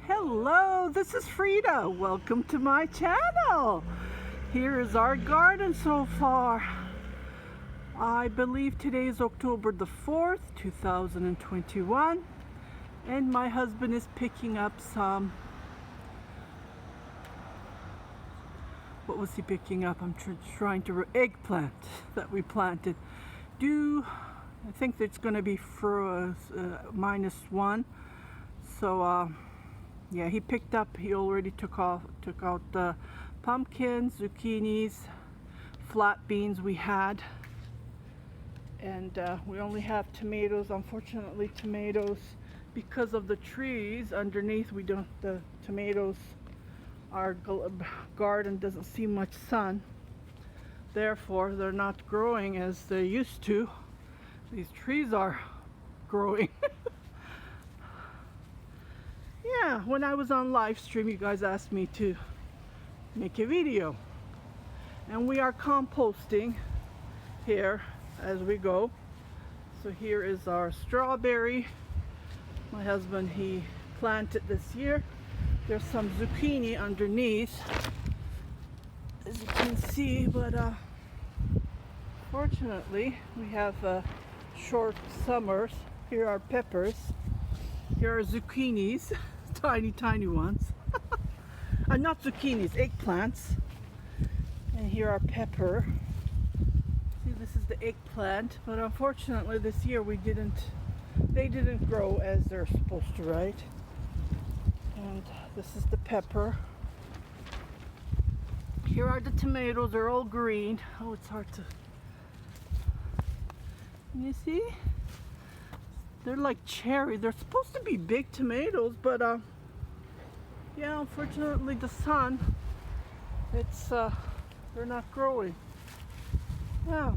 Hello, this is Frida. Welcome to my channel. Here is our garden so far. I believe today is October the 4th, 2021. And my husband is picking up some... What was he picking up? I'm trying to... eggplant that we planted. I think it's going to be for -1. So yeah, he picked up, he already took out the pumpkins, zucchinis, flat beans we had, and we only have tomatoes. Unfortunately, tomatoes, because of the trees underneath, the tomatoes, our garden doesn't see much sun, therefore they're not growing as they used to. These trees are growing. Yeah, when I was on live stream, you guys asked me to make a video, and we are composting here as we go. So here is our strawberry. My husband, he planted this year. There's some zucchini underneath, as you can see, but fortunately we have short summers. Here are peppers. Here are zucchinis. Tiny ones. Not zucchinis, eggplants. And here are pepper. See, this is the eggplant, but unfortunately this year they didn't grow as they're supposed to, right? And this is the pepper. Here are the tomatoes. They're all green. Oh, it's hard to... You see? They're like cherry. They're supposed to be big tomatoes, but yeah, unfortunately the sun, they're not growing. Yeah.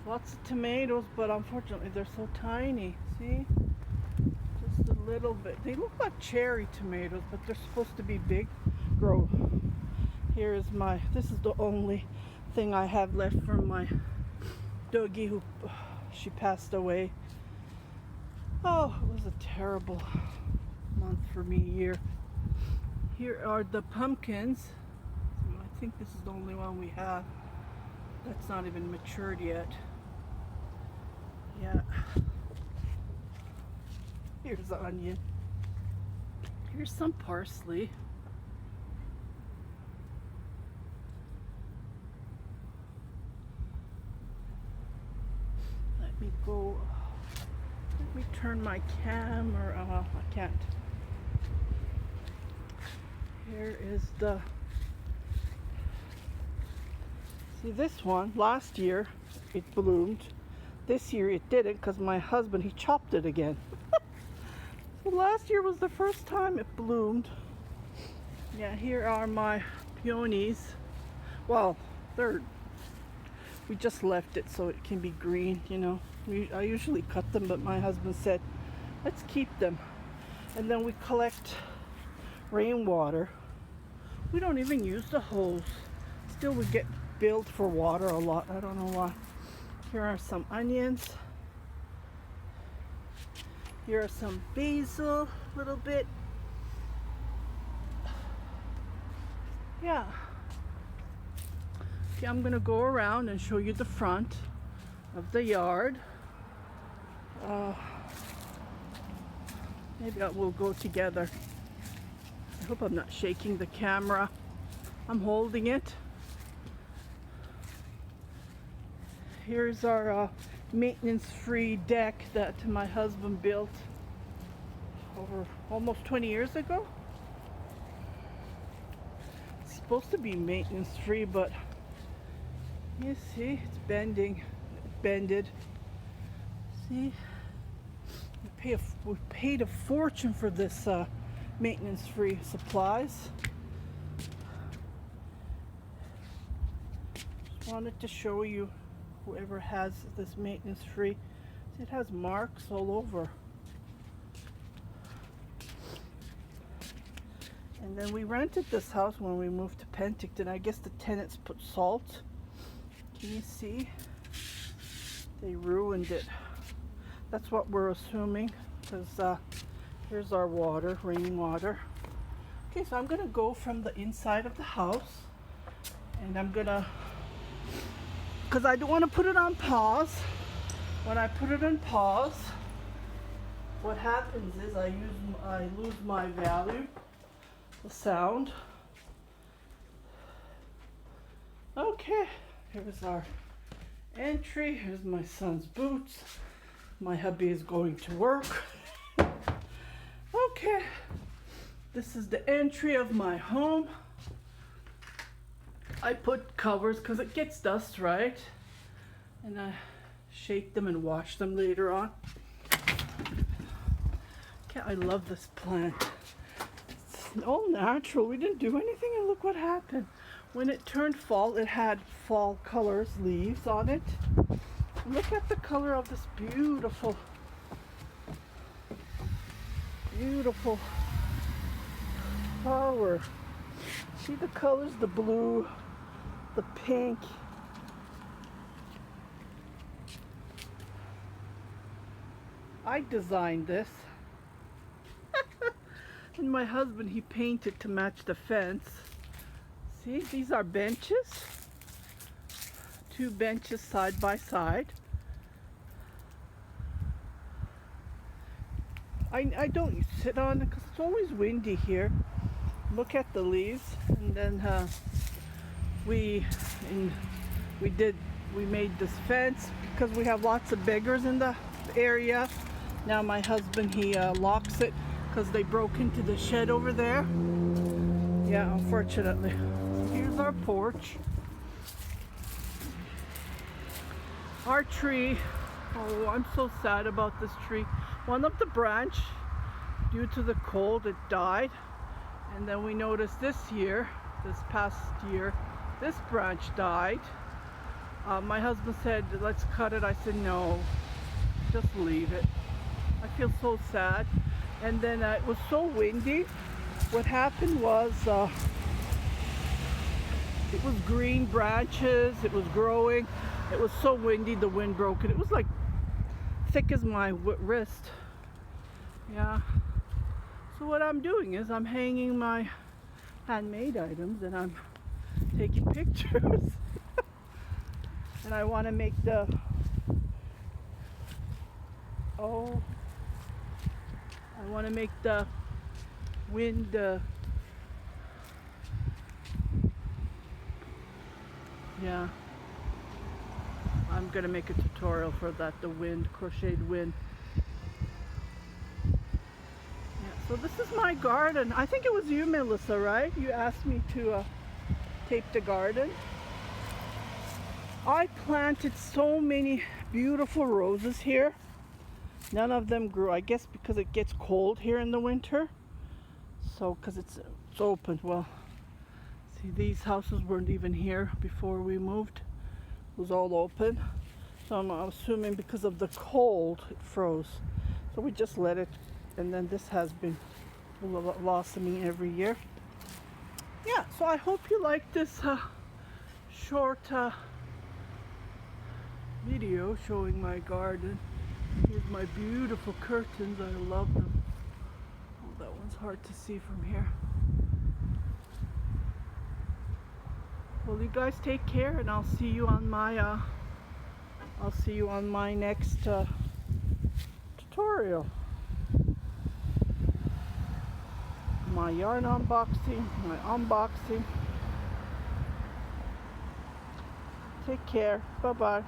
Lots of tomatoes, but unfortunately they're so tiny. See? Just a little bit. They look like cherry tomatoes, but they're supposed to be big. Grow. Here is this is the only thing I have left from my doggie she passed away. Oh, it was a terrible month for me, year. Here are the pumpkins. I think this is the only one we have. That's not even matured yet. Yeah. Here's the onion. Here's some parsley. Let me turn my camera. I can't. Here is see, this one last year it bloomed. This year it didn't because my husband, he chopped it again. So last year was the first time it bloomed. Yeah, here are my peonies. Well, we just left it so it can be green, you know. I usually cut them, but my husband said, let's keep them. And then we collect rainwater. We don't even use the hose. Still, we get billed for water a lot. I don't know why. Here are some onions. Here are some basil, a little bit. Yeah. Okay, I'm gonna go around and show you the front of the yard. Maybe we'll go together. I hope I'm not shaking the camera. I'm holding it. Here's our maintenance-free deck that my husband built over almost 20 years ago. It's supposed to be maintenance-free, but you see, it's bended. See, we paid a fortune for this maintenance-free supplies. Just wanted to show you, whoever has this maintenance-free, it has marks all over. And then we rented this house when we moved to Penticton. I guess the tenants put salt. Can you see? They ruined it. That's what we're assuming, because here's our water, rainwater. Okay, so I'm gonna go from the inside of the house, and I'm gonna, because I don't want to put it on pause. When I put it on pause, what happens is I lose my value, the sound. Okay, here's our entry. Here's my son's boots. My hubby is going to work. Okay, this is the entry of my home. I put covers because it gets dust, right? And I shake them and wash them later on. Okay, I love this plant. It's all natural. We didn't do anything, and look what happened. When it turned fall, it had fall colors, leaves on it. Look at the color of this beautiful, beautiful flower. See the colors, the blue, the pink. I designed this. And my husband, he painted to match the fence. See, these are benches. 2 benches side by side. I don't sit on it because it's always windy here. Look at the leaves. And then we made this fence because we have lots of beggars in the area. Now my husband, he locks it because they broke into the shed over there. Yeah, unfortunately. Here's our porch. Our tree. Oh, I'm so sad about this tree. One of the branch, due to the cold, it died. And then we noticed this past year, this branch died. My husband said, let's cut it. I said, no, just leave it. I feel so sad. And then it was so windy. What happened was, it was green branches, it was growing. It was so windy, the wind broke it. It was like thick as my wrist. Yeah. So what I'm doing is I'm hanging my handmade items and I'm taking pictures. And I want to make the, I want to make the wind, yeah. I'm gonna make a tutorial for that, the wind, crocheted wind. Yeah, so this is my garden. I think it was you, Melissa, right? You asked me to tape the garden. I planted so many beautiful roses here. None of them grew, I guess because it gets cold here in the winter. So, because it's open. Well, see, these houses weren't even here before we moved. It was all open. So I'm assuming because of the cold, it froze. So we just let it, and then this has been blossoming every year. Yeah, so I hope you like this short video showing my garden. Here's my beautiful curtains. I love them. Oh, that one's hard to see from here. Well, you guys take care, and I'll see you on my next tutorial. My yarn unboxing, my unboxing. Take care. Bye-bye.